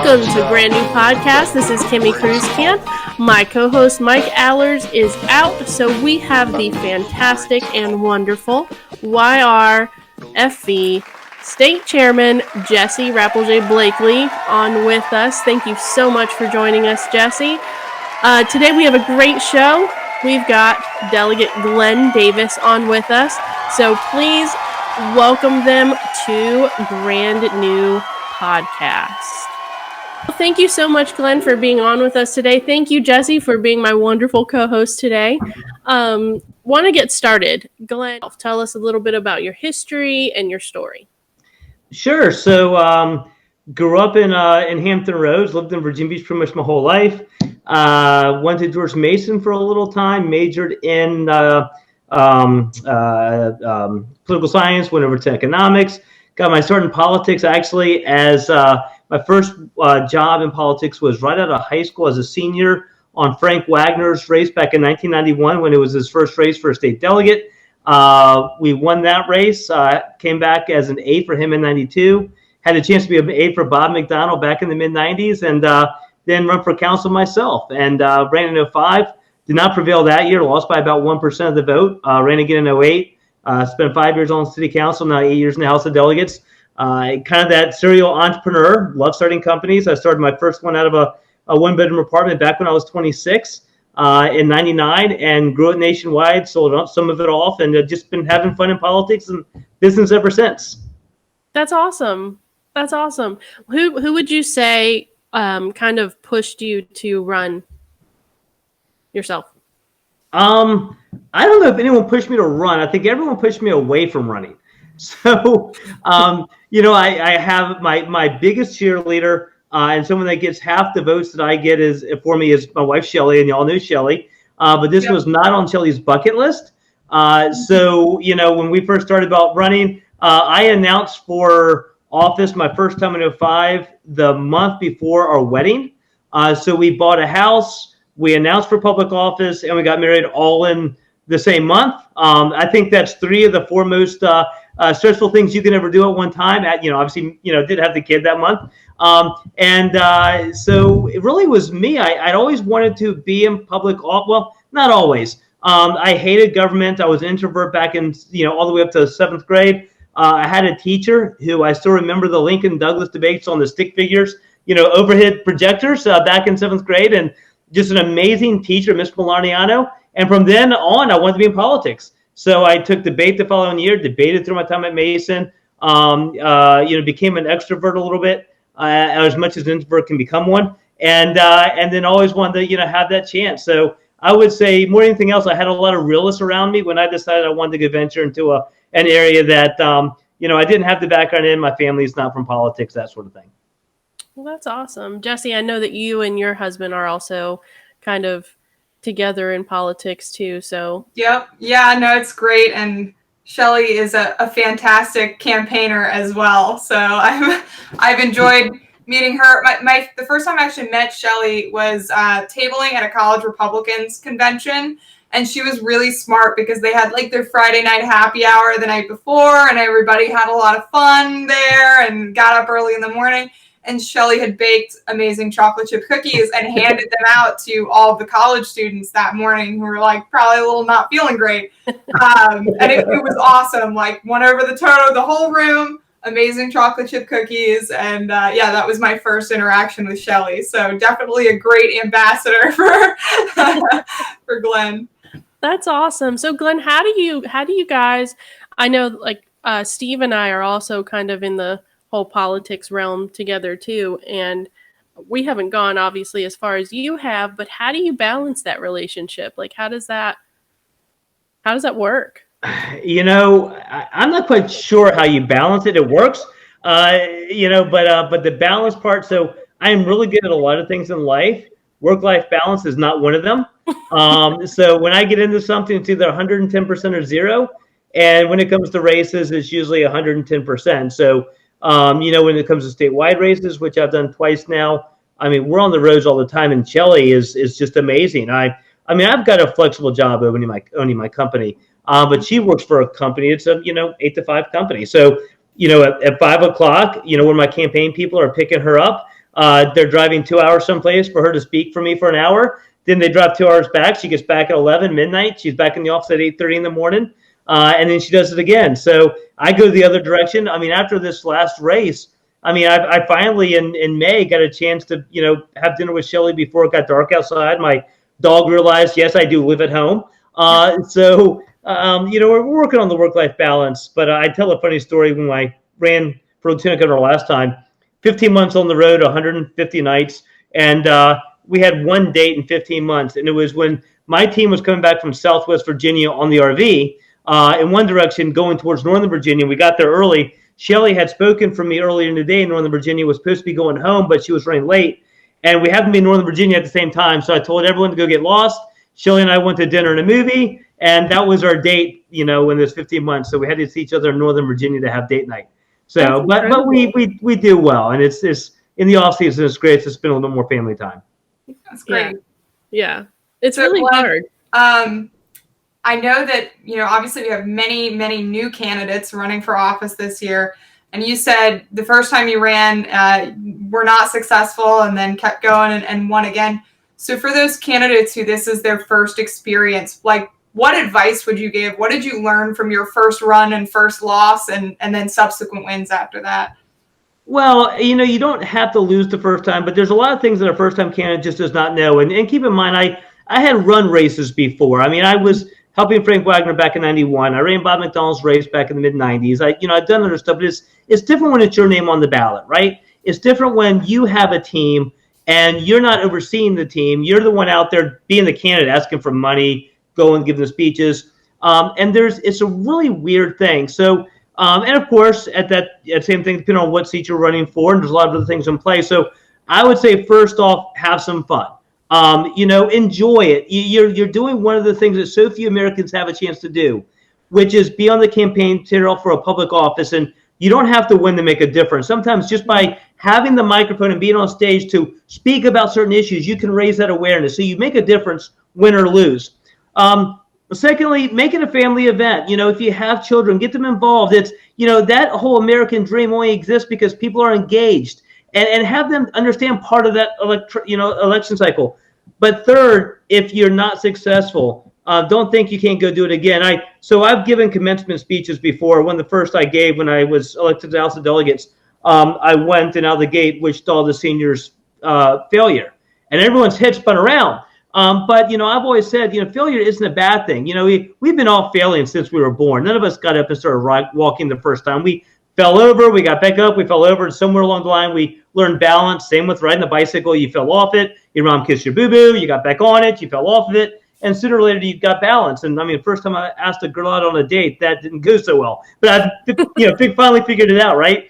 Welcome to Brand New Podcast. This is Kimmy Cruzcamp. My co-host Mike Allers is out, so we have the fantastic and wonderful YRFV State Chairman Jesse Rappelje Blakely on with us. Thank you so much for joining us, Jesse. Today we have a great show. We've got Delegate Glenn Davis on with us, so please welcome them to Brand New Podcast. Well, thank you so much, Glenn, for being on with us today. Thank you, Jesse, for being my wonderful co-host today. Want to get started. Glenn, tell us a little bit about your history and your story. Sure. So grew up in Hampton Roads, lived in Virginia Beach pretty much my whole life. Went to George Mason for a little time, majored in political science, went over to economics, got my start in politics actually as my first job in politics was right out of high school as a senior on Frank Wagner's race back in 1991 when it was his first race for a state delegate. We won that race, came back as an aide for him in 92, had a chance to be an aide for Bob McDonnell back in the mid-90s, and then run for council myself. And ran in 05, did not prevail that year, lost by about 1% of the vote, ran again in 08, spent 5 years on city council, now 8 years in the House of Delegates. Kind of that serial entrepreneur, love starting companies. I started my first one out of a one-bedroom apartment back when I was 26 in 99 and grew it nationwide, sold some of it off, and just been having fun in politics and business ever since. That's awesome. That's awesome. Who would you say kind of pushed you to run yourself? I don't know if anyone pushed me to run. I think everyone pushed me away from running. So, I have my biggest cheerleader and someone that gets half the votes that I get is my wife, Shelly, and y'all know Shelly. But this was not on Shelly's bucket list. So, when we first started about running, I announced for office my first time in 05 the month before our wedding. So we bought a house, we announced for public office, and we got married all in the same month. I think that's three of the four most stressful things you can ever do at one time. Obviously, did have the kid that month. So it really was me. I'd always wanted to be in public. Well, not always. I hated government. I was an introvert back in, all the way up to 7th grade. I had a teacher who I still remember the Lincoln Douglas debates on the stick figures, overhead projectors back in 7th grade, and just an amazing teacher, Miss Milaniano. And from then on, I wanted to be in politics. So I took debate the following year, debated through my time at Mason, became an extrovert a little bit, as much as an introvert can become one. And then always wanted to, have that chance. So I would say more than anything else, I had a lot of realists around me when I decided I wanted to venture into an area that, I didn't have the background in. My family's not from politics, that sort of thing. Well, that's awesome. Jesse, I know that you and your husband are also kind of together in politics too, so. Yep. Yeah, no, it's great. And Shelly is a fantastic campaigner as well. So I've enjoyed meeting her. The first time I actually met Shelly was tabling at a college Republicans convention. And she was really smart because they had their Friday night happy hour the night before, and everybody had a lot of fun there and got up early in the morning. And Shelly had baked amazing chocolate chip cookies and handed them out to all of the college students that morning who were probably a little not feeling great. And it was awesome. Won over the whole room, amazing chocolate chip cookies. And that was my first interaction with Shelly. So definitely a great ambassador for Glenn. That's awesome. So Glenn, how do you guys, I know Steve and I are also kind of in the whole politics realm together too, and we haven't gone obviously as far as you have, but how do you balance that relationship? How does that work? I'm not quite sure how you balance it. It works, but the balance part. So I am really good at a lot of things in life. Work-life balance is not one of them. So when I get into something, it's either 110% or zero. And when it comes to races, it's usually 110%. So, when it comes to statewide races, which I've done twice now, we're on the roads all the time. And Shelly is just amazing. I've got a flexible job owning my company, but she works for a company. It's a, 8 to 5 company. So, at 5 o'clock, when my campaign people are picking her up, They're driving 2 hours someplace for her to speak for me for an hour. Then they drive 2 hours back. She gets back at 11, midnight. She's back in the office at 8:30 in the morning. And then she does it again. So I go the other direction. I mean, after this last race, I mean, I finally in May got a chance to, have dinner with Shelly before it got dark outside. My dog realized, yes, I do live at home. We're working on the work-life balance. But I tell a funny story when I ran for Lieutenant Governor last time, 15 months on the road, 150 nights. And we had one date in 15 months. And it was when my team was coming back from Southwest Virginia on the RV in one direction going towards Northern Virginia. We got there early. Shelly had spoken for me earlier in the day in Northern Virginia, was supposed to be going home, but she was running late. And we happened to be in Northern Virginia at the same time. So I told everyone to go get lost. Shelly and I went to dinner and a movie. And that was our date, in those 15 months. So we had to see each other in Northern Virginia to have date night. So, but we do well. And it's in the off season, it's great to spend a little bit more family time. That's great. Yeah. It's really hard. I know that, obviously we have many, many new candidates running for office this year. And you said the first time you ran, were not successful and then kept going and won again. So for those candidates who this is their first experience, like what advice would you give? What did you learn from your first run and first loss and then subsequent wins after that? Well, you don't have to lose the first time, but there's a lot of things that a first-time candidate just does not know. And keep in mind, I had run races before. I mean, I was helping Frank Wagner back in 91. I ran Bob McDonald's race back in the mid-90s. I've done other stuff, but it's different when it's your name on the ballot, right? It's different when you have a team and you're not overseeing the team. You're the one out there being the candidate, asking for money, going, giving the speeches. And it's a really weird thing. So, and of course, at same thing, depending on what seat you're running for, and there's a lot of other things in play. So I would say, first off, have some fun. Enjoy it. You're doing one of the things that so few Americans have a chance to do, which is be on the campaign trail for a public office. And you don't have to win to make a difference. Sometimes just by having the microphone and being on stage to speak about certain issues, you can raise that awareness. So you make a difference, win or lose. Secondly, make it a family event. If you have children, get them involved. It's, that whole American dream only exists because people are engaged and have them understand part of that election cycle. But third, if you're not successful, don't think you can't go do it again. I've given commencement speeches before. One of the first I gave when I was elected to the House of Delegates, I went and out the gate wished all the seniors failure. And everyone's head spun around. But I've always said, failure isn't a bad thing. We've been all failing since we were born. None of us got up and started walking the first time. We fell over, we got back up, we fell over, and somewhere along the line we learned balance. Same with riding a bicycle. You fell off it, your mom kissed your boo-boo, you got back on it, you fell off of it, and sooner or later you got balance. And the first time I asked a girl out on a date, that didn't go so well. But I finally figured it out, right?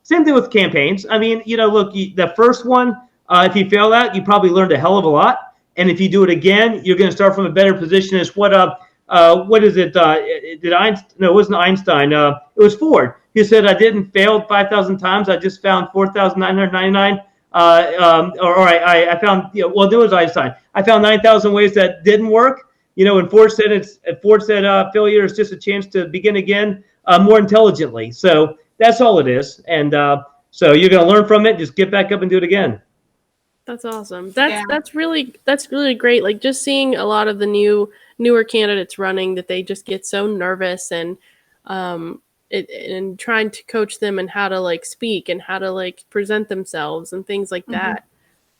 Same thing with campaigns. Look, the first one, if you fail that, you probably learned a hell of a lot. And if you do it again, you're going to start from a better position. As what is it? Did Einstein? No, it wasn't Einstein. It was Ford. He said, "I didn't fail 5,000 times. I just found 4,999." I found. There was Einstein. I found 9,000 ways that didn't work. And Ford said failure is just a chance to begin again more intelligently. So that's all it is. And so you're going to learn from it. Just get back up and do it again. That's awesome. That's really great. Like just seeing a lot of the newer candidates running, that they just get so nervous and trying to coach them and how to speak and how to present themselves and things like that.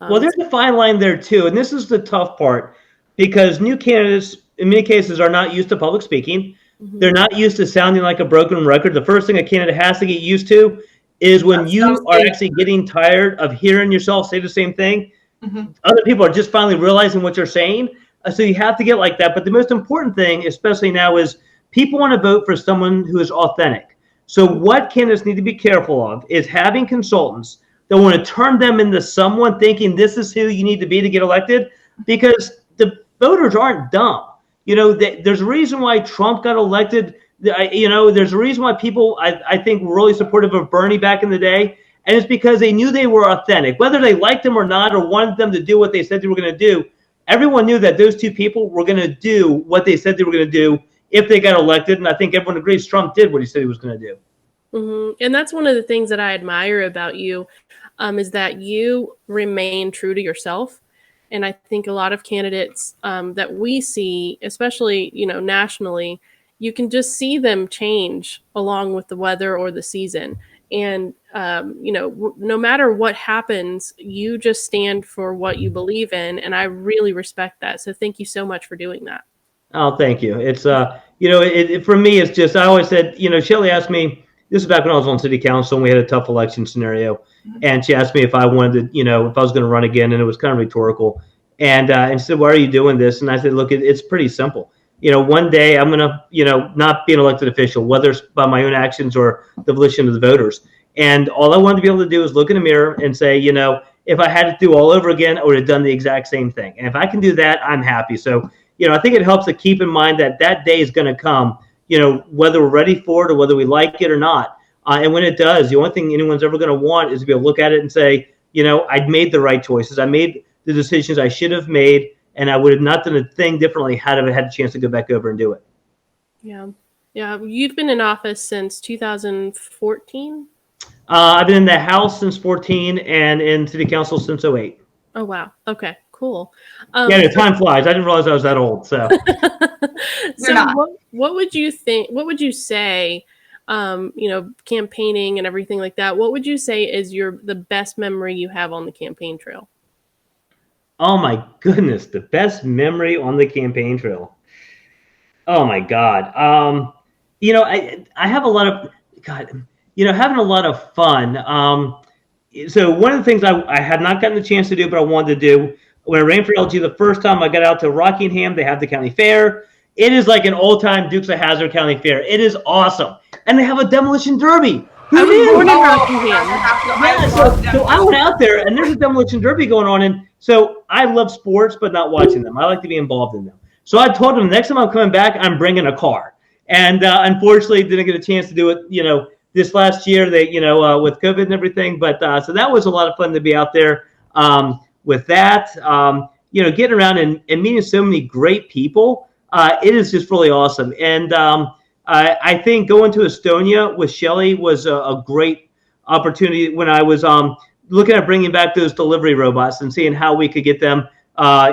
Well, there's a fine line there too, and this is the tough part because new candidates in many cases are not used to public speaking. Mm-hmm. They're not used to sounding like a broken record. The first thing a candidate has to get used to is when you are actually getting tired of hearing yourself say the same thing. Mm-hmm. Other people are just finally realizing what you're saying. So you have to get like that. But the most important thing, especially now, is people want to vote for someone who is authentic. So what candidates need to be careful of is having consultants that want to turn them into someone thinking this is who you need to be to get elected, because the voters aren't dumb. There's a reason why Trump got elected. There's a reason why people, I think, were really supportive of Bernie back in the day. And it's because they knew they were authentic. Whether they liked them or not, or wanted them to do what they said they were going to do, everyone knew that those two people were going to do what they said they were going to do if they got elected. And I think everyone agrees Trump did what he said he was going to do. And that's one of the things that I admire about you, is that you remain true to yourself. And I think a lot of candidates that we see, especially, nationally, you can just see them change along with the weather or the season. And, no matter what happens, you just stand for what you believe in. And I really respect that. So thank you so much for doing that. Oh, thank you. It's, for me, it's just, I always said, Shelley asked me, this is back when I was on city council and we had a tough election scenario. And she asked me if I wanted to, if I was going to run again. And it was kind of rhetorical. And she said, why are you doing this? And I said, look, it's pretty simple. One day I'm going to, not be an elected official, whether it's by my own actions or the volition of the voters. And all I wanted to be able to do is look in the mirror and say, if I had to do all over again, I would have done the exact same thing. And if I can do that, I'm happy. So, I think it helps to keep in mind that day is going to come, whether we're ready for it or whether we like it or not. And when it does, the only thing anyone's ever going to want is to be able to look at it and say, I'd made the right choices. I made the decisions I should have made, and I would have not done a thing differently had I had a chance to go back over and do it. Yeah. Yeah. You've been in office since 2014? I've been in the House since 14 and in City Council since 08. Oh, wow. Okay, cool. Time flies. I didn't realize I was that old. So, what would you think? What would you say? Campaigning and everything like that. What would you say is the best memory you have on the campaign trail? Oh my goodness, the best memory on the campaign trail. Oh my God. I have a lot of having a lot of fun. So one of the things I had not gotten the chance to do, but I wanted to do when I ran for LG the first time, I got out to Rockingham. They have the county fair. It is like an old-time Dukes of Hazzard County Fair. It is awesome. And they have a demolition derby. I was born in Rockingham. So I went out there, and there's a demolition derby going on. And so I love sports, but not watching them. I like to be involved in them. So I told them, next time I'm coming back, I'm bringing a car. And unfortunately, didn't get a chance to do it, this last year, with COVID and everything. But so that was a lot of fun to be out there with that. Getting around and meeting so many great people. It is just really awesome. And I think going to Estonia with Shelley was a great opportunity when I was looking at bringing back those delivery robots and seeing how we could get them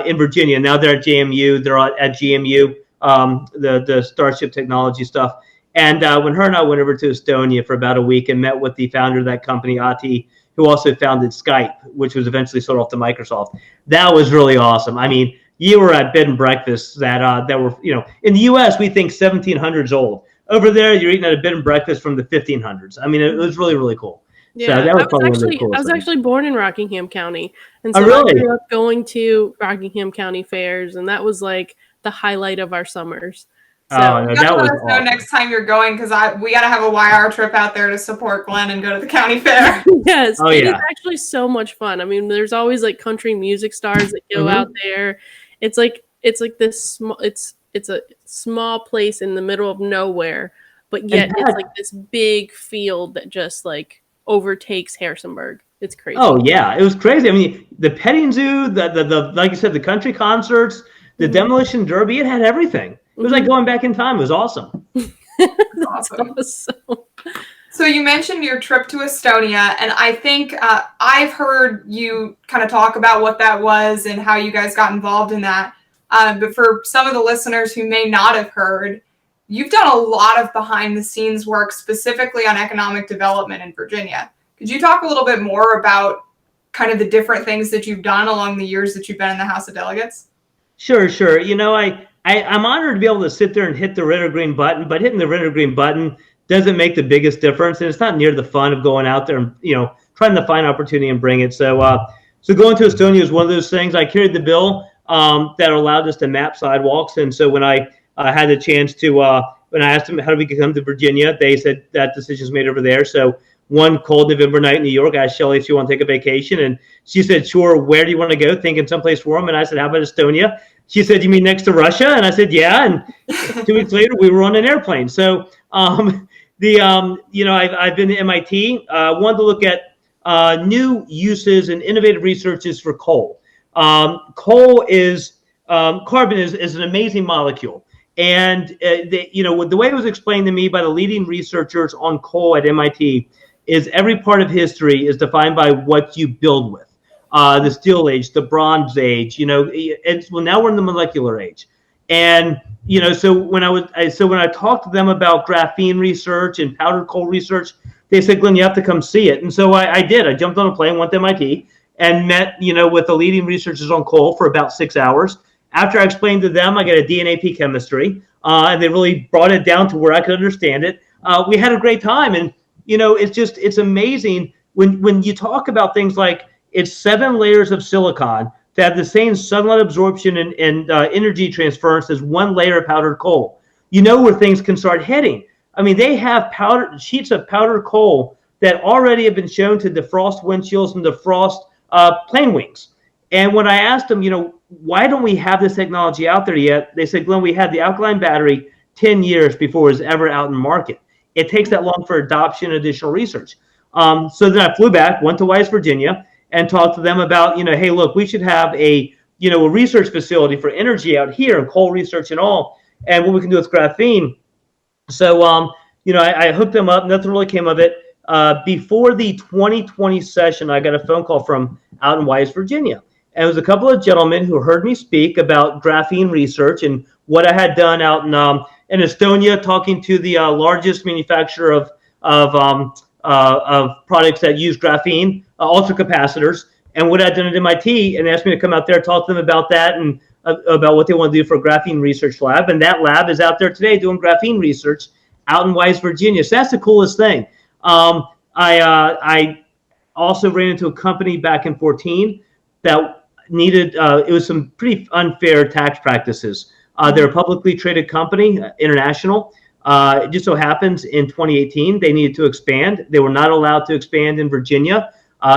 in Virginia. Now they're at JMU. They're at GMU, the Starship Technology stuff. And when her and I went over to Estonia for about a week and met with the founder of that company, Ati, who also founded Skype, which was eventually sold off to Microsoft, that was really awesome. I mean, you were at bed and breakfasts that were, in the U.S., we think 1700s old. Over there, you're eating at a bed and breakfast from the 1500s. I mean, it was really, really cool. Yeah, so that was probably one of the coolest I was actually born in Rockingham County. And so I grew up going to Rockingham County fairs, and that was like the highlight of our summers. So, that was let us know next time you're going, because we got to have a YR trip out there to support Glenn and go to the county fair. Yes, it is actually so much fun. I mean, there's always like country music stars that go out there. It's like this small. It's a small place in the middle of nowhere, but yet it's like this big field that just like overtakes Harrisonburg. It's crazy. Oh yeah, it was crazy. I mean, the petting zoo, the like you said, the country concerts, the demolition derby. It had everything. It was like going back in time. It was awesome. Awesome. So you mentioned your trip to Estonia, and I think I've heard you kind of talk about what that was and how you guys got involved in that. But for some of the listeners who may not have heard, you've done a lot of behind-the-scenes work specifically on economic development in Virginia. Could you talk a little bit more about kind of the different things that you've done along the years that you've been in the House of Delegates? Sure. I'm honored to be able to sit there and hit the red or green button, but hitting the red or green button doesn't make the biggest difference, and it's not near the fun of going out there and trying to find opportunity and bring it. So going to Estonia is one of those things. I carried the bill that allowed us to map sidewalks, and so when I had the chance to when I asked them how do we come to Virginia, they said that decision's made over there. So one cold November night in New York, I asked Shelley if she wanted to take a vacation, and she said, "Sure. Where do you want to go?" Thinking someplace warm, and I said, "How about Estonia?" She said, "You mean next to Russia?" And I said, "Yeah." And 2 weeks later, we were on an airplane. So, I've been to MIT. Wanted to look at new uses and innovative researches for coal. Coal is carbon is an amazing molecule, And the way it was explained to me by the leading researchers on coal at MIT is every part of history is defined by what you build with. The Steel Age, the Bronze Age, now we're in the molecular age. And so when I talked to them about graphene research and powdered coal research, they said, Glenn, you have to come see it. And so I did. I jumped on a plane, went to MIT, and met with the leading researchers on coal for about 6 hours. After I explained to them, I got a DNAP chemistry, and they really brought it down to where I could understand it. We had a great time, and it's amazing when you talk about things like it's 7 layers of silicon to have the same sunlight absorption and energy transference as 1 layer of powdered coal. Where things can start heading. I mean, they have sheets of powdered coal that already have been shown to defrost windshields and defrost plane wings. And when I asked them, why don't we have this technology out there yet? They said, Glenn, we had the alkaline battery 10 years before it was ever out in the market. It takes that long for adoption and additional research. So then I flew back, went to West Virginia, and talked to them about, hey, look, we should have a research facility for energy out here and coal research and all, and what we can do with graphene. So, I hooked them up. Nothing really came of it. Before the 2020 session, I got a phone call from out in West Virginia. And it was a couple of gentlemen who heard me speak about graphene research and what I had done out in Estonia, talking to the largest manufacturer of products that use graphene, ultracapacitors, and what I'd done at MIT, and asked me to come out there and talk to them about that and about what they want to do for a graphene research lab. And that lab is out there today doing graphene research out in West Virginia. So that's the coolest thing. I also ran into a company back in 2014 that needed, it was some pretty unfair tax practices. They're a publicly traded company, international. It just so happens in 2018, they needed to expand. They were not allowed to expand in Virginia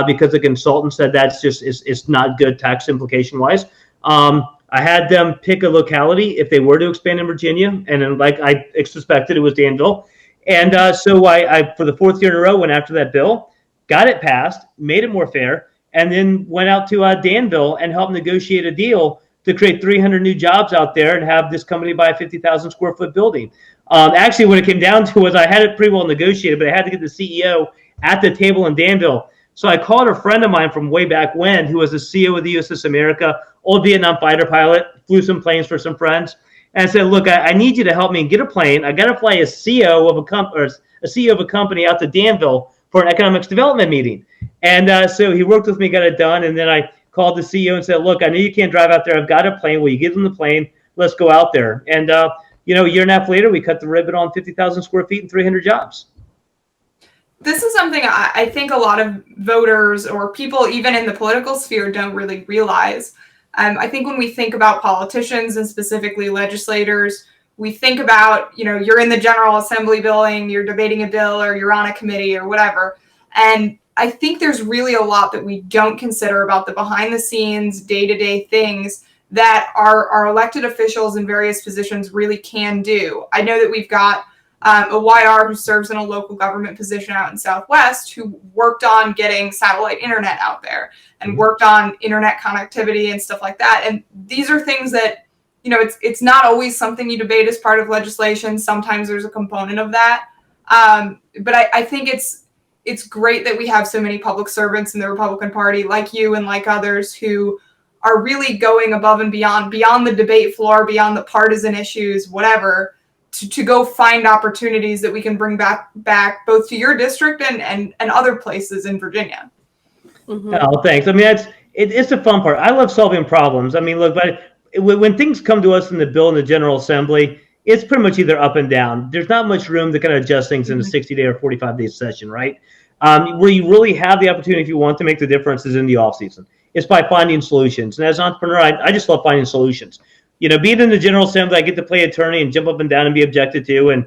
because the consultant said that's just, it's not good tax implication wise. I had them pick a locality if they were to expand in Virginia. And then, like I suspected, it was Danville. And so I, for the 4th year in a row, went after that bill, got it passed, made it more fair, and then went out to Danville and helped negotiate a deal to create 300 new jobs out there and have this company buy a 50,000 square foot building. Actually, what it came down to was I had it pretty well negotiated, but I had to get the CEO at the table in Danville. So I called a friend of mine from way back when, who was the CEO of the USS America, old Vietnam fighter pilot, flew some planes for some friends, and I said, look, I need you to help me get a plane. I got to fly a CEO of a company out to Danville for an economics development meeting. And so he worked with me, got it done, and then I called the CEO and said, look, I know you can't drive out there. I've got a plane. Will you give them the plane? Let's go out there. And, a year and a half later, we cut the ribbon on 50,000 square feet and 300 jobs. This is something I think a lot of voters or people even in the political sphere don't really realize. I think when we think about politicians and specifically legislators, we think about, you're in the General Assembly building, you're debating a bill, or you're on a committee or whatever. And I think there's really a lot that we don't consider about the behind the scenes, day-to-day things that our elected officials in various positions really can do. I know that we've got a YR who serves in a local government position out in Southwest who worked on getting satellite internet out there and worked on internet connectivity and stuff like that. And these are things that, it's not always something you debate as part of legislation. Sometimes there's a component of that. But I think it's great that we have so many public servants in the Republican Party like you and like others who are really going above and beyond the debate floor, beyond the partisan issues, whatever, to go find opportunities that we can bring back both to your district and other places in Virginia. Mm-hmm. Oh, thanks. I mean, it's the fun part. I love solving problems. I mean, look, but when things come to us in the bill in the General Assembly, it's pretty much either up and down. There's not much room to kind of adjust things in a 60-day or 45-day session, right? Where you really have the opportunity, if you want to make the difference, is in the off season. It's by finding solutions. And as an entrepreneur, I just love finding solutions. Being in the General Assembly, I get to play attorney and jump up and down and be objected to, and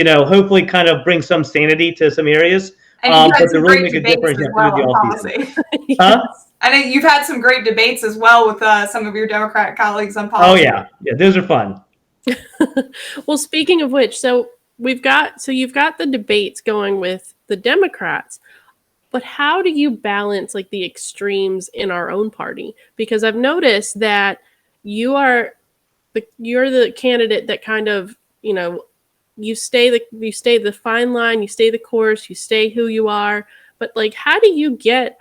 hopefully kind of bring some sanity to some areas. And but to really make a difference, you have to do the off season. Huh? I know you've had some great debates as well with some of your Democrat colleagues on policy. Oh yeah, those are fun. Well, speaking of which, you've got the debates going with the Democrats, but how do you balance like the extremes in our own party? Because I've noticed that you are you're the candidate that kind of, you know, you stay the fine line, you stay the course, you stay who you are. But like, how do you get?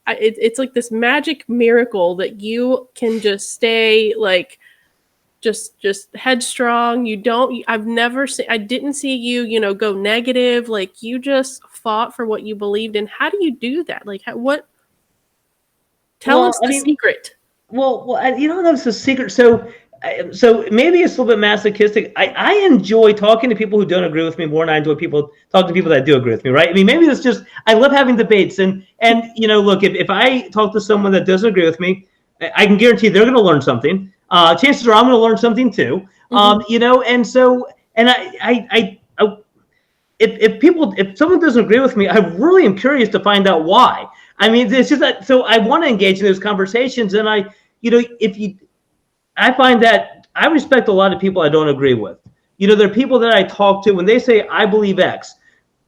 It's like this magic miracle that you can just stay like just headstrong. You don't. I didn't see you, you know, go negative. Like you just fought for what you believed in. How do you do that? Like, what? Tell us the secret. You don't know it's a secret. So maybe it's a little bit masochistic. I enjoy talking to people who don't agree with me more than I enjoy talking to people that do agree with me, right? I mean, maybe it's just I love having debates, and you know, look, if I talk to someone that doesn't agree with me, I can guarantee they're going to learn something. Chances are I'm going to learn something too. You know, and so if someone doesn't agree with me, I really am curious to find out why. I mean, it's just that. So I want to engage in those conversations, and I find that I respect a lot of people I don't agree with. You know, there are people that I talk to when they say I believe X.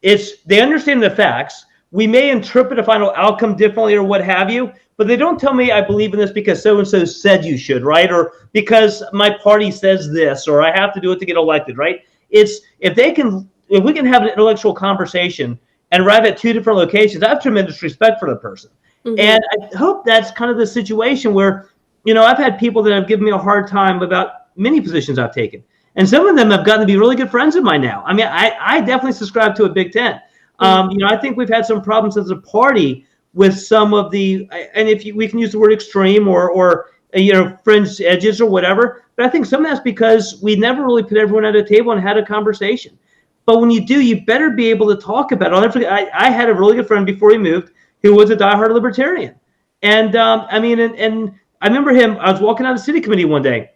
They understand the facts. We may interpret a final outcome differently or what have you, but they don't tell me I believe in this because so and so said you should, right? Or because my party says this, or I have to do it to get elected, right? If we can have an intellectual conversation and arrive at two different locations, I have tremendous respect for the person. Mm-hmm. And I hope that's kind of the situation where, you know, I've had people that have given me a hard time about many positions I've taken. And some of them have gotten to be really good friends of mine now. I mean, I definitely subscribe to a Big Tent. You know, I think we've had some problems as a party with some of the, and we can use the word extreme or you know, fringe edges or whatever. But I think some of that's because we never really put everyone at a table and had a conversation. But when you do, you better be able to talk about it. I'll never forget, I had a really good friend before he moved who was a diehard libertarian. And I mean, and I remember him, I was walking out of the city committee one day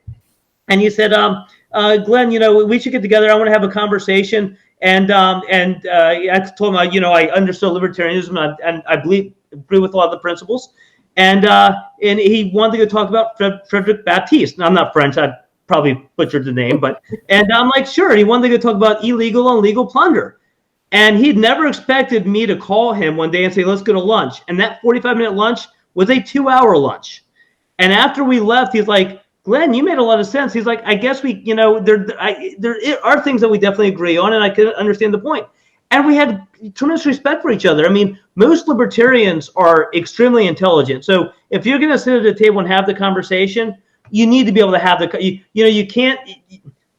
and he said, Glenn, you know, we should get together. I want to have a conversation. And I told him, you know, I understood libertarianism and I agree with a lot of the principles. And he wanted to go talk about Frederick Baptiste. Now, I'm not French. I probably butchered the name, and I'm like, sure. And he wanted to go talk about illegal and legal plunder. And he'd never expected me to call him one day and say, let's go to lunch. And that 45-minute lunch was a 2-hour lunch. And after we left, he's like, Glenn, you made a lot of sense. He's like, I guess you know, there are things that we definitely agree on, and I can understand the point. And we had tremendous respect for each other. I mean, most libertarians are extremely intelligent. So if you're going to sit at a table and have the conversation, you need to be able to have you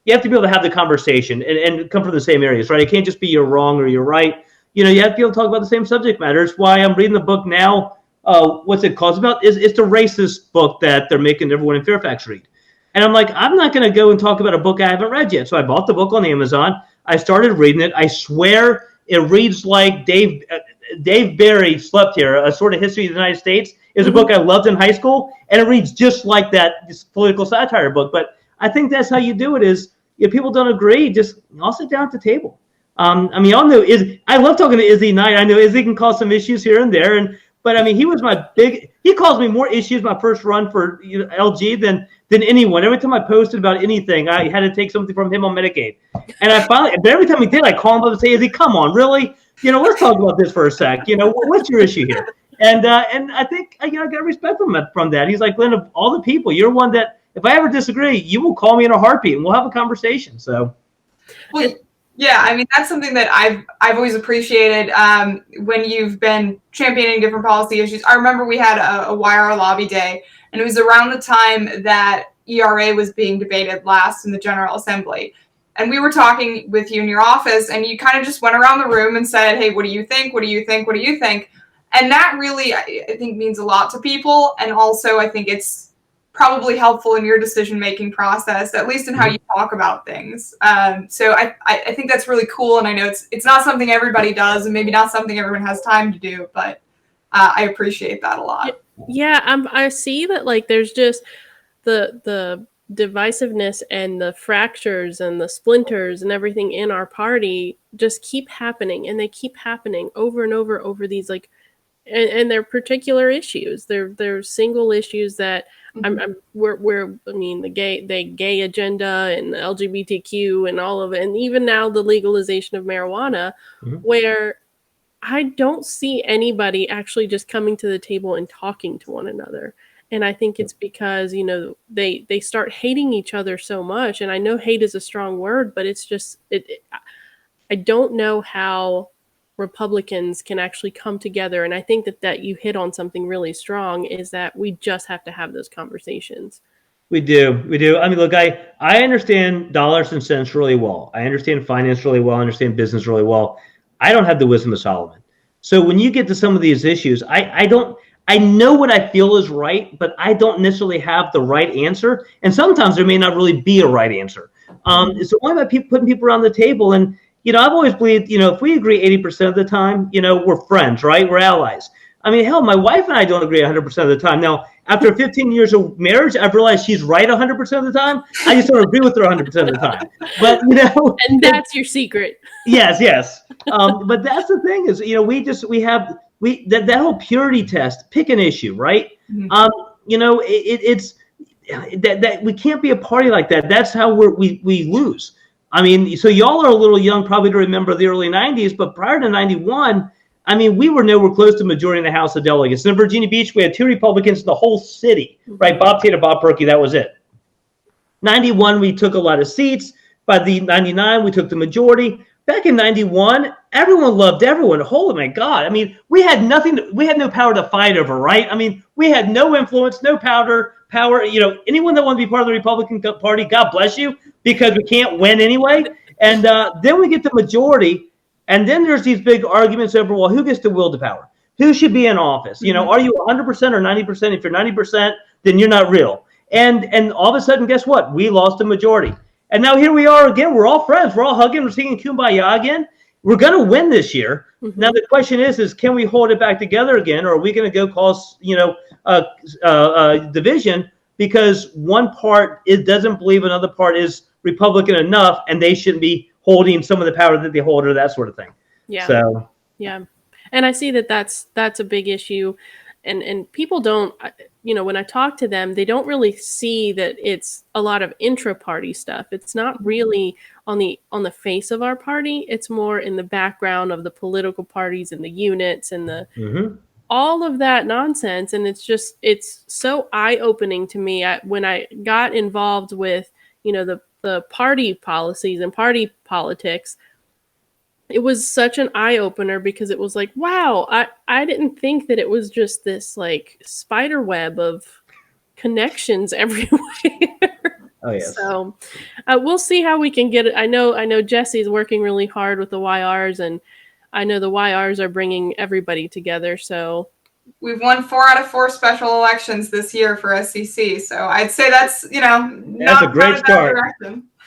have to be able to have the conversation and come from the same areas, right? It can't just be you're wrong or you're right. You know, you have to be able to talk about the same subject matter. It's why I'm reading the book now. What's it called? It's the racist book that they're making everyone in Fairfax read. And I'm like, I'm not going to go and talk about a book I haven't read yet. So I bought the book on Amazon. I started reading it. I swear it reads like Dave Barry Slept Here, A Sort of History of the United States. Is a book I loved in high school, and it reads just like this political satire book. But I think that's how you do it is if people don't agree, just I'll sit down at the table. I mean, y'all know I love talking to Izzy Knight. I know Izzy can cause some issues here and there, but I mean, he caused me more issues my first run for LG than anyone. Every time I posted about anything, I had to take something from him on Medicaid. And but every time he did, I call him up and say, Izzy, come on, really? You know, let's talk about this for a sec. You know, what's your issue here? And I think I got respect from that. He's like, Glenn, of all the people, you're one that if I ever disagree, you will call me in a heartbeat and we'll have a conversation. So, well, yeah, I mean that's something that I've always appreciated when you've been championing different policy issues. I remember we had a YR lobby day, and it was around the time that ERA was being debated last in the General Assembly. And we were talking with you in your office, and you kind of just went around the room and said, hey, what do you think? What do you think? What do you think? And that really, I think, means a lot to people. And also, I think it's probably helpful in your decision-making process, at least in how you talk about things. So I think that's really cool. And I know it's not something everybody does, and maybe not something everyone has time to do, but I appreciate that a lot. Yeah, I see that, like, there's just the divisiveness and the fractures and the splinters and everything in our party just keep happening, and they keep happening over and over these, like, and they're particular issues. They're single issues that the gay agenda and the LGBTQ and all of it, and even now the legalization of marijuana, where I don't see anybody actually just coming to the table and talking to one another. And I think it's because, they start hating each other so much. And I know hate is a strong word, but it's just, I don't know how Republicans can actually come together. And I think that you hit on something really strong, is that we just have to have those conversations. We do. I mean, look, I understand dollars and cents really well. I understand finance really well. I understand business really well. I don't have the wisdom of Solomon. So when you get to some of these issues, I know what I feel is right, but I don't necessarily have the right answer. And sometimes there may not really be a right answer. So why am I putting people around the table? And, I've always believed, if we agree 80% of the time, we're friends, right? We're allies. I mean, hell, my wife and I don't agree 100% of the time. Now, after 15 years of marriage, I've realized she's right 100% of the time. I just don't agree with her 100% of the time. But, and that's your secret. Yes. But that's the thing is, we have that whole purity test, pick an issue, right? Mm-hmm. It's that we can't be a party like that. That's how we lose. I mean, so y'all are a little young probably to remember the early 90s, but prior to 91, I mean, we were nowhere close to majority in the House of Delegates. In Virginia Beach, we had 2 Republicans in the whole city, right? Bob Tate, Bob Perkey, that was it. 91, we took a lot of seats. By the 99, we took the majority. Back in 91, everyone loved everyone. Holy my God. I mean, we had no power to fight over, right? I mean, we had no influence, no power. Anyone that wanted to be part of the Republican Party, God bless you, because we can't win anyway. And then we get the majority. And then there's these big arguments over, well, who gets to wield the power? Who should be in office? Are you 100% or 90%? If you're 90%, then you're not real. And all of a sudden, guess what? We lost the majority. And now here we are again. We're all friends. We're all hugging. We're singing Kumbaya again. We're going to win this year. Mm-hmm. Now the question is can we hold it back together again, or are we going to go cause division because one part doesn't believe another part is Republican enough, and they shouldn't be holding some of the power that they hold, or that sort of thing. Yeah. So yeah, and I see that's a big issue, and people don't. When I talk to them, they don't really see that it's a lot of intra-party stuff. It's not really on the face of our party. It's more in the background of the political parties and the units and the all of that nonsense. And it's so eye-opening to me. When I got involved with the party policies and party politics, it was such an eye-opener, because it was like, wow, I didn't think that it was just this like spider web of connections everywhere. Oh yes. So we'll see how we can get it. I know Jesse's working really hard with the YRs, and I know the YRs are bringing everybody together. So we've won 4 out of 4 special elections this year for SCC. So I'd say that's that's a great start.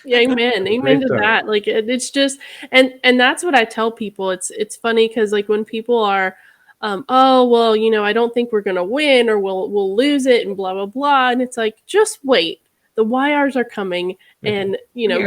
Yeah, amen to that. Like it's just, and that's what I tell people. It's funny because like when people are, oh well, I don't think we're gonna win, or we'll lose it, and blah blah blah, and it's like, just wait. The YRs are coming, and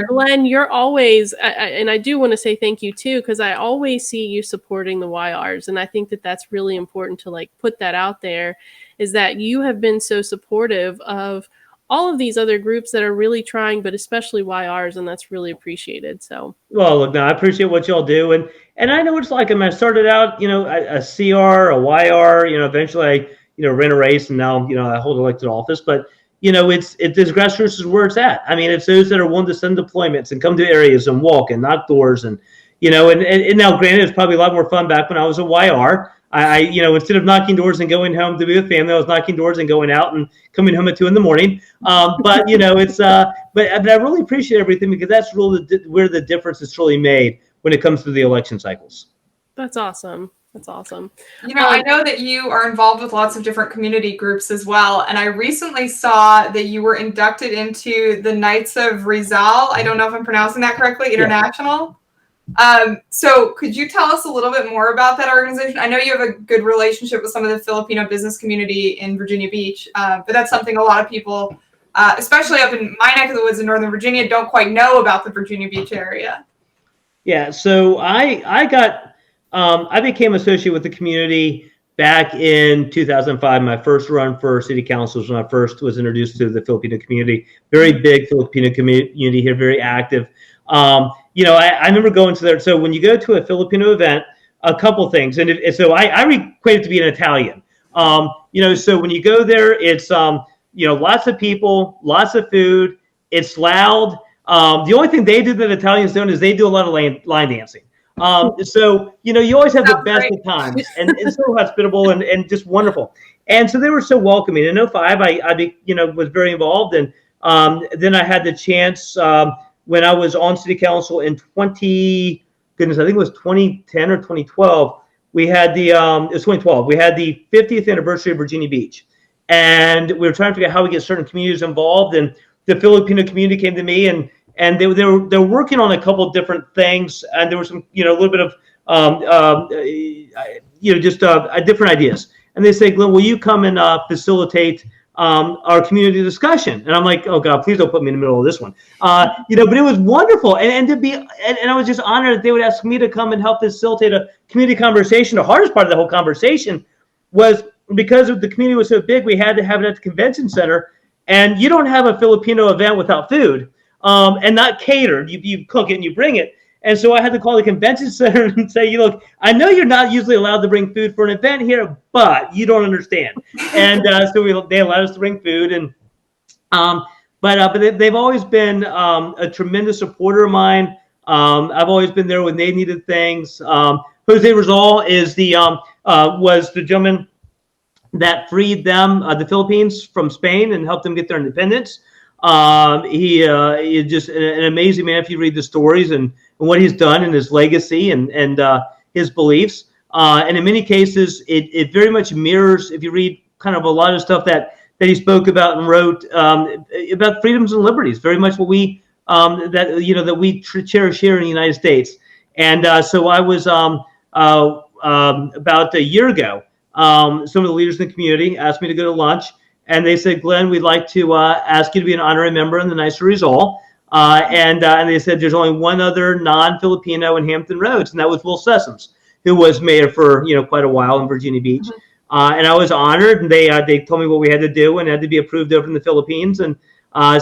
Glenn, you're always, and I do want to say thank you too, because I always see you supporting the YRs, and I think that that's really important to like put that out there. Is that you have been so supportive of all of these other groups that are really trying, but especially YRs, and that's really appreciated. So, well, look, now I appreciate what y'all do, and I know what it's like. I mean, I started out, a CR, a YR, eventually I, ran a race, and now, I hold elected office. But it's this grassroots is where it's at. I mean, it's those that are willing to send deployments and come to areas and walk and knock doors, and and now, granted, it's probably a lot more fun back when I was a YR. I instead of knocking doors and going home to be with family, I was knocking doors and going out and coming home at 2 a.m. But it's but I really appreciate everything, because that's really where the difference is truly made when it comes to the election cycles. That's awesome. That's awesome. I know that you are involved with lots of different community groups as well. And I recently saw that you were inducted into the Knights of Rizal. I don't know if I'm pronouncing that correctly, International. Yeah. So could you tell us a little bit more about that organization? I know you have a good relationship with some of the Filipino business community in Virginia Beach, but that's something a lot of people, especially up in my neck of the woods in Northern Virginia, don't quite know about the Virginia Beach area. Yeah, so I became associated with the community back in 2005. My first run for city council was when I first was introduced to the Filipino community. Very big Filipino community here, very active. I remember going to there. So when you go to a Filipino event, a couple things. So I equate it to be an Italian. So when you go there, it's lots of people, lots of food. It's loud. The only thing they do that Italians don't is they do a lot of line dancing. So you always have the best of times, and it's so hospitable and just wonderful. And so they were so welcoming. In '05, I was very involved, and then I had the chance when I was on city council in I think it was 2010 or 2012. We had it was 2012. We had the 50th anniversary of Virginia Beach, and we were trying to figure out how we get certain communities involved. And the Filipino community came to me, and they were working on a couple of different things, and there was some a little bit of different ideas. And they said, Glenn, will you come and facilitate our community discussion? And I'm like, oh God, please don't put me in the middle of this one. But it was wonderful, and I was just honored that they would ask me to come and help facilitate a community conversation. The hardest part of the whole conversation was because the community was so big, we had to have it at the convention center, and you don't have a Filipino event without food, and not catered. You cook it and you bring it. And so I had to call the convention center and say, look, I know you're not usually allowed to bring food for an event here, but you don't understand. And so they allowed us to bring food. But they've always been a tremendous supporter of mine. I've always been there when they needed things. Jose Rizal was the gentleman that freed them, the Philippines, from Spain and helped them get their independence. He is just an amazing man if you read the stories and what he's done and his legacy and his beliefs. And in many cases, it very much mirrors, if you read kind of a lot of stuff that he spoke about and wrote about freedoms and liberties, very much what we that we cherish here in the United States. And so I was about a year ago, some of the leaders in the community asked me to go to lunch. And they said, Glenn, we'd like to ask you to be an honorary member in the NYSER Rizal. And they said there's only one other non-Filipino in Hampton Roads, and that was Will Sessoms, who was mayor for quite a while in Virginia Beach. Mm-hmm. And I was honored, and they told me what we had to do and had to be approved over in the Philippines. And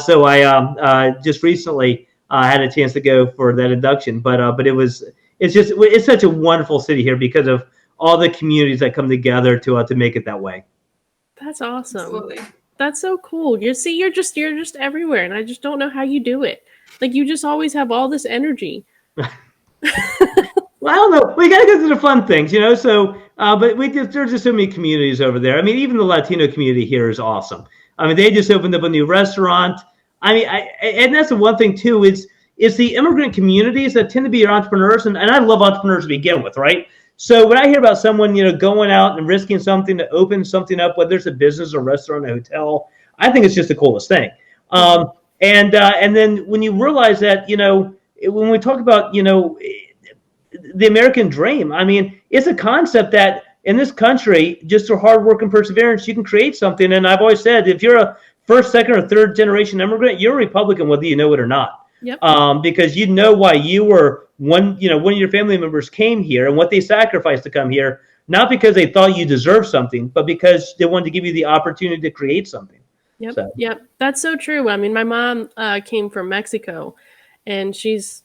so I just recently had a chance to go for that induction. But it's such a wonderful city here because of all the communities that come together to make it that way. That's awesome. Absolutely. That's so cool. You're just everywhere, and I just don't know how you do it. Like, you just always have all this energy. Well, I don't know. We got to go through the fun things, So, but there's just so many communities over there. I mean, even the Latino community here is awesome. I mean, they just opened up a new restaurant. I mean, and that's the one thing too. It's the immigrant communities that tend to be your entrepreneurs, and I love entrepreneurs to begin with, right? So when I hear about someone, going out and risking something to open something up, whether it's a business, a restaurant, a hotel, I think it's just the coolest thing. And then when you realize that, when we talk about, the American dream, I mean, it's a concept that in this country, just through hard work and perseverance, you can create something. And I've always said, if you're a first, second, or third generation immigrant, you're a Republican, whether you know it or not. Yep. Because you know why you were one of your family members came here and what they sacrificed to come here, not because they thought you deserved something, but because they wanted to give you the opportunity to create something. Yep. So. Yep. That's so true. I mean, my mom came from Mexico, and she's,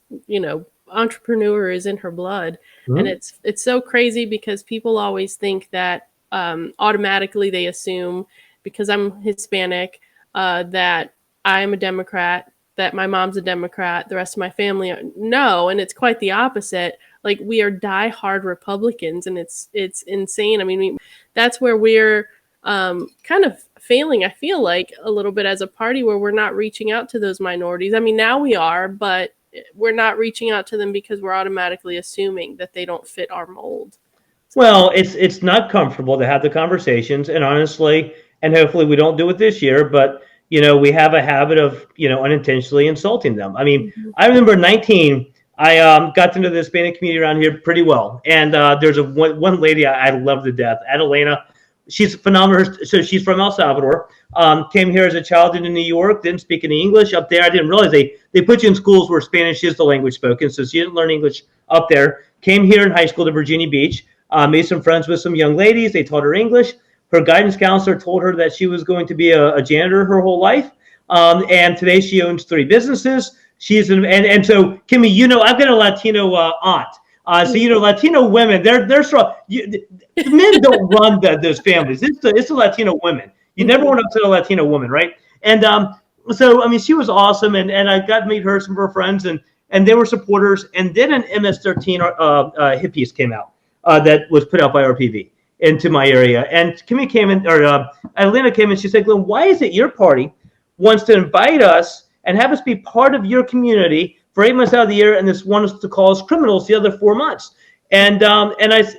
entrepreneur is in her blood. Mm-hmm. And it's so crazy because people always think that automatically they assume because I'm Hispanic that I'm a Democrat, that my mom's a Democrat, the rest of my family no, and it's quite the opposite. Like, we are diehard Republicans, and it's insane. I mean, that's where we're kind of failing, I feel like, a little bit as a party, where we're not reaching out to those minorities. I mean, now we are, but we're not reaching out to them because we're automatically assuming that they don't fit our mold. Well, it's not comfortable to have the conversations, and honestly, and hopefully we don't do it this year, but we have a habit of, unintentionally insulting them. I mean, mm-hmm. I remember 19, I got to know the Hispanic community around here pretty well. And there's one lady I love to death, Adelena. She's phenomenal. So she's from El Salvador, came here as a child into New York, didn't speak any English up there. I didn't realize they put you in schools where Spanish is the language spoken. So she didn't learn English up there. Came here in high school to Virginia Beach, made some friends with some young ladies. They taught her English. Her guidance counselor told her that she was going to be a janitor her whole life. And today she owns 3 businesses. And so, Kimmy, I've got a Latino aunt. So Latino women, they're strong. The men don't run those families. It's the Latino women. You never want to upset a Latino woman, right? And so I mean, she was awesome, and I got to meet her, some of her friends, and they were supporters. And then an MS-13 hit piece came out that was put out by RPV into my area. And Kimmy came in, or Adelina came in. She said, "Glenn, why is it your party wants to invite us and have us be part of your community for 8 months out of the year, and this wants to call us criminals the other 4 months?" And I'm like,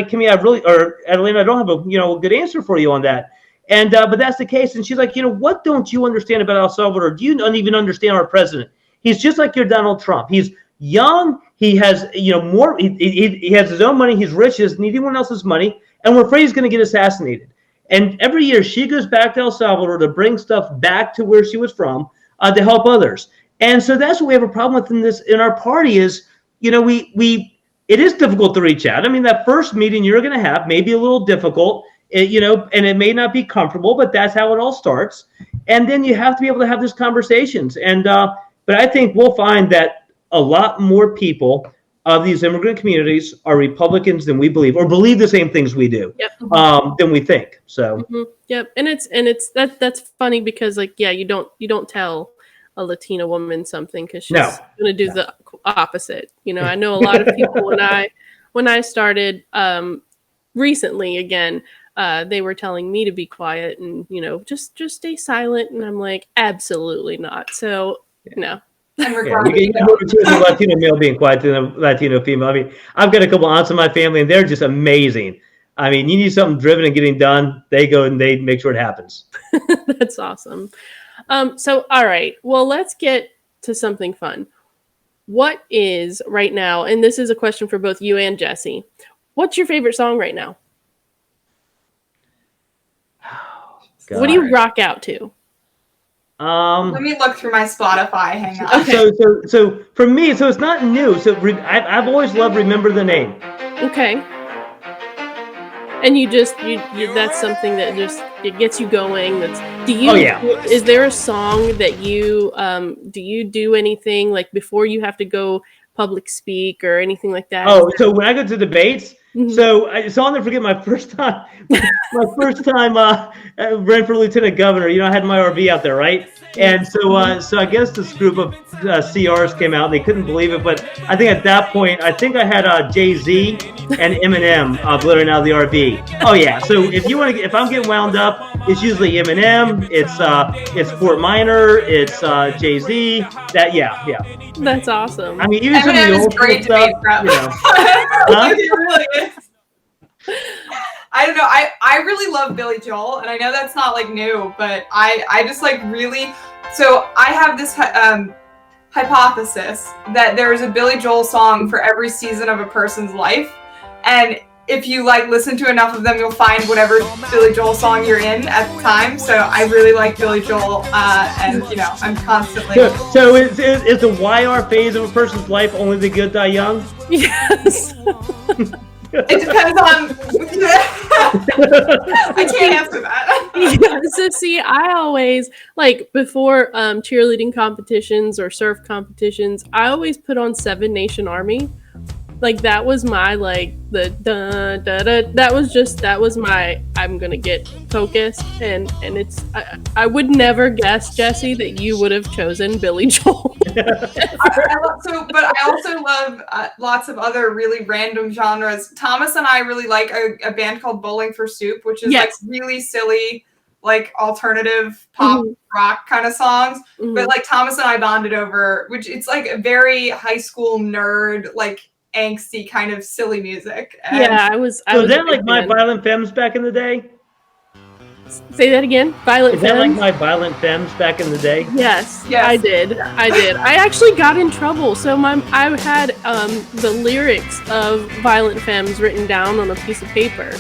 Kimmy, Adelina, I don't have a good answer for you on that. And but that's the case. And she's like, what don't you understand about El Salvador? Do you not even understand our president? He's just like your Donald Trump. He's young. He has more. He has his own money. He's rich. He doesn't need anyone else's money. And we're afraid he's going to get assassinated. And every year she goes back to El Salvador to bring stuff back to where she was from to help others. And so that's what we have a problem with in our party is, it is difficult to reach out. I mean, that first meeting you're going to have may be a little difficult, and it may not be comfortable, but that's how it all starts. And then you have to be able to have these conversations. And but I think we'll find that a lot more people of these immigrant communities are Republicans than we believe, or believe the same things we do, than we think. So, Yep. And that's funny because you don't tell a Latina woman something because she's going to do the opposite. I know a lot of people when I started recently again, they were telling me to be quiet and just stay silent, and I'm like, absolutely not. So no. And you get more to a Latino male being quiet than a Latino female. I mean, I've got a couple aunts in my family, and they're just amazing. I mean, you need something driven and getting done, they go and they make sure it happens. That's awesome. So, all right. Well, let's get to something fun. What is right now, and this is a question for both you and Jesse, what's your favorite song right now? God. What do you rock out to? Let me look through my Spotify. Hang on. Okay. So for me, so it's not new. So I've always loved "Remember the Name." Okay. And you that's something that it gets you going. Is there a song that you do you do anything like before you have to go public speak or anything like that? So when I go to debates, so I'll never forget my first time. Ran for lieutenant governor. I had my RV out there, right? And so I guess this group of CRs came out and they couldn't believe it. But I think at that point, I had Jay-Z and Eminem blaring out of the RV. Oh yeah. So if I'm getting wound up, it's usually Eminem. It's Fort Minor. It's Jay-Z. That's awesome. I mean, even some of the old great stuff. It really is. I don't know. I really love Billy Joel, and I know that's not new, but I just really. So I have this hypothesis that there is a Billy Joel song for every season of a person's life, and if you listen to enough of them, you'll find whatever Billy Joel song you're in at the time. So I really like Billy Joel, and I'm constantly. So is the YR phase of a person's life only the good die young? Yes. It depends on. I can't answer that. Yeah, so see, I always before cheerleading competitions or surf competitions, I always put on Seven Nation Army. That was my the da da da. That was my I'm gonna get focused, and it's I would never guess, Jesse, that you would have chosen Billy Joel. But I also love lots of other really random genres. Thomas and I really like a band called Bowling for Soup, which is really silly, alternative pop rock kind of songs. But Thomas and I bonded over, which it's a very high school nerd angsty kind of silly music. And I was My Violent Femmes back in the day? Say that again. Violent Femmes? Is that My Violent Femmes back in the day? Yes. I did. I actually got in trouble. So I had the lyrics of Violent Femmes written down on a piece of paper.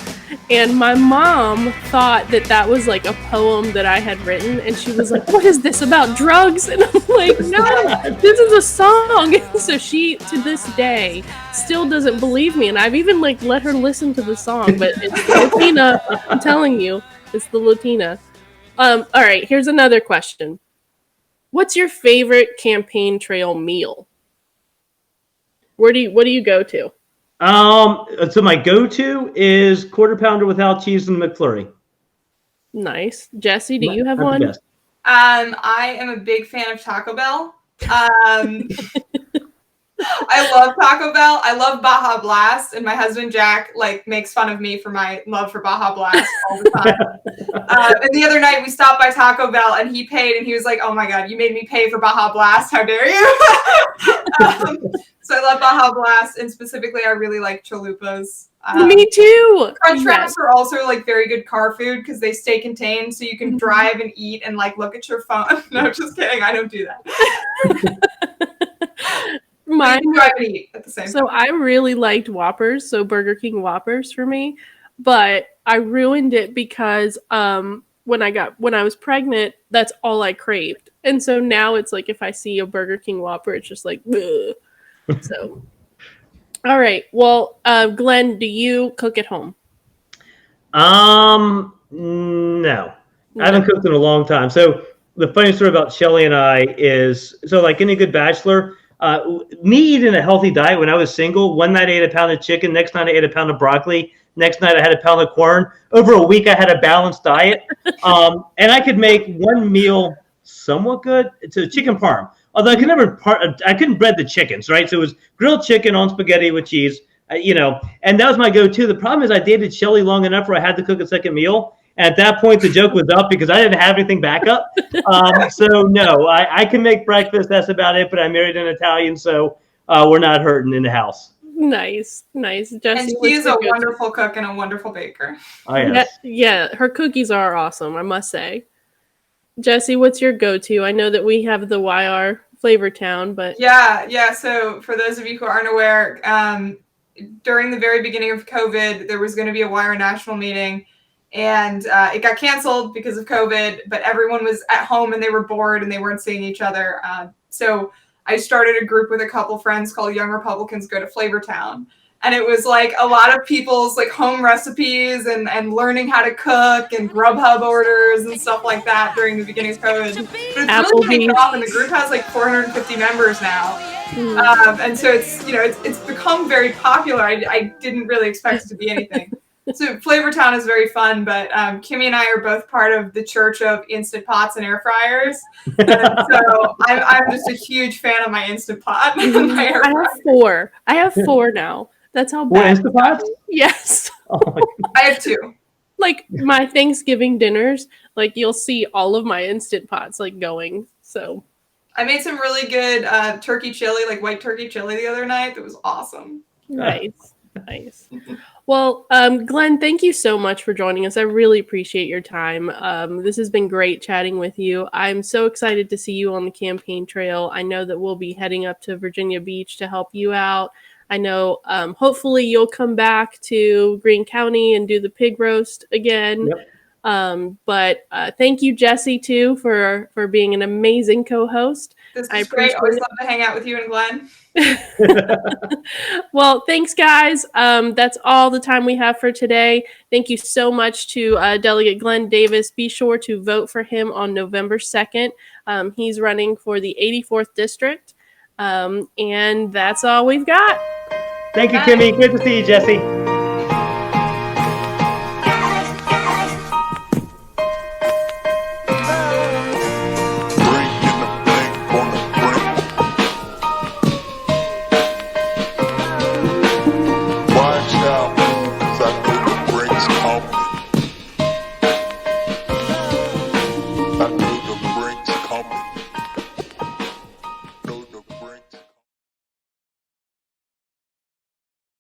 And my mom thought that was a poem that I had written, and she was like, "What is this about drugs?" And I'm like, "No, this is a song." And so she, to this day, still doesn't believe me, and I've even let her listen to the song. But it's the Latina. I'm telling you, it's the Latina. All right, here's another question. What's your favorite campaign trail meal? What do you go to? So my go-to is quarter pounder without cheese and McFlurry. Nice. Jesse, do you have Not the one? best. I am a big fan of Taco Bell. I love Taco Bell. I love Baja Blast, and my husband Jack makes fun of me for my love for Baja Blast all the time. And the other night we stopped by Taco Bell, and he paid, and he was like, "Oh my God, you made me pay for Baja Blast! How dare you!" So I love Baja Blast, and specifically, I really like chalupas. Me too. Crunch wraps are also very good car food because they stay contained, so you can drive and eat and look at your phone. No, just kidding. I don't do that. Mine, drive and eat at the same so I really liked Whoppers, so Burger King Whoppers for me, but I ruined it because when I was pregnant, that's all I craved, and so now it's if I see a Burger King Whopper, it's just ugh. So. All right. Well, Glenn, do you cook at home? No. I haven't cooked in a long time. So the funny story about Shelly and I is, like any good bachelor, me eating a healthy diet when I was single, one night I ate a pound of chicken, next night I ate a pound of broccoli, next night I had a pound of corn. Over a week I had a balanced diet. And I could make one meal somewhat good. It's a chicken parm. Although I couldn't bread the chickens, right? So it was grilled chicken on spaghetti with cheese, and that was my go-to. The problem is I dated Shelly long enough where I had to cook a second meal. And at that point, the joke was up because I didn't have anything back up. So no, I can make breakfast. That's about it. But I married an Italian, so we're not hurting in the house. Nice. Jesse, and she is a wonderful cook and a wonderful baker. Oh, yes. Yeah, her cookies are awesome, I must say. Jesse, what's your go-to? I know that we have the YR Flavor Town, but yeah. So for those of you who aren't aware, during the very beginning of COVID, there was going to be a YR national meeting, and it got canceled because of COVID. But everyone was at home and they were bored and they weren't seeing each other. So I started a group with a couple friends called Young Republicans Go to Flavor Town. And it was a lot of people's home recipes and learning how to cook and Grubhub orders and stuff like that during the beginning of COVID. But it's really taken off, and the group has 450 members now. And so it's become very popular. I didn't really expect it to be anything. So Flavor Town is very fun, but Kimmy and I are both part of the Church of Instant Pots and Air Fryers. And so I'm just a huge fan of my Instant Pot. My air fryer. I have four now. That's how What, bad. Instant Pots? Yes. Oh my God. I have two. My Thanksgiving dinners, you'll see all of my Instant Pots going. So I made some really good turkey chili, white turkey chili the other night. That was awesome. Nice. Well, Glenn, thank you so much for joining us. I really appreciate your time. This has been great chatting with you. I'm so excited to see you on the campaign trail. I know that we'll be heading up to Virginia Beach to help you out. I know hopefully you'll come back to Greene County and do the pig roast again. Yep. But thank you, Jesse, too, for being an amazing co-host. This is great. Always love to hang out with you and Glenn. Well, thanks, guys. That's all the time we have for today. Thank you so much to Delegate Glenn Davis. Be sure to vote for him on November 2nd. He's running for the 84th District. And that's all we've got. Thank you, Kimmy. Good to see you, Jesse.